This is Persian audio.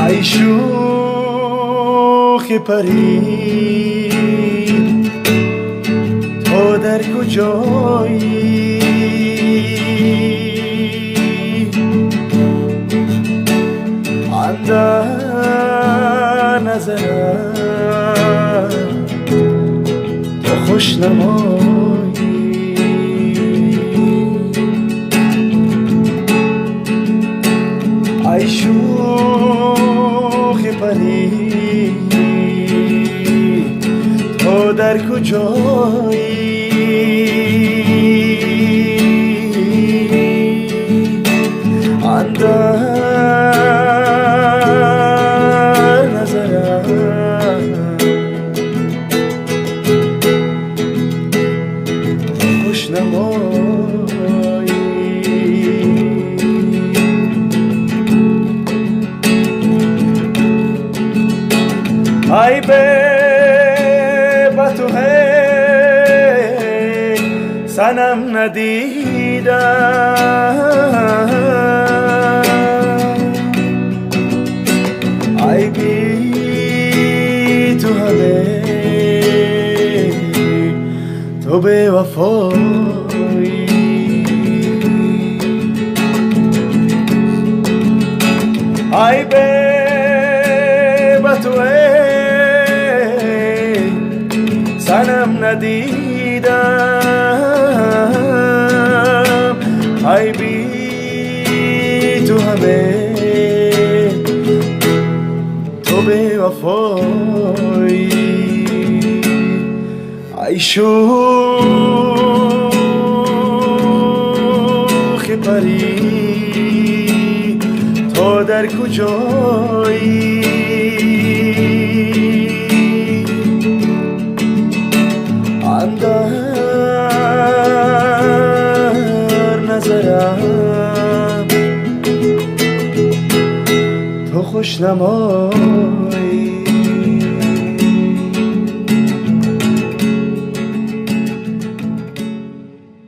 ای شوخ پری تو در کجایی؟ اندر نظرم تو خوش نمایی. ای شوخ پری تو در کجایی؟ اندر نظرم خوش نمایی. ای به تو هی سنم ندیدم، ای بی تو همه تو به وفایی. ای به تو سنم ندیدم، ای بی تو همه تو به وفایی. ای شوخ پری تو در کجایی؟ اندر نظرم تو خوش نمایی.